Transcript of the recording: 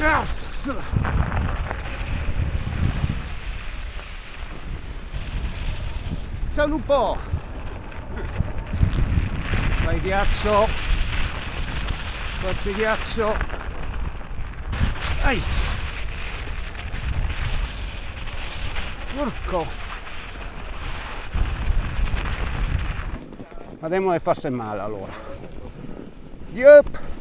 Cazzo! Ciao lupo! Vai ghiaccio! Qua c'è ghiaccio! Ai! Porco! Andiamo a farsi male allora. Yup!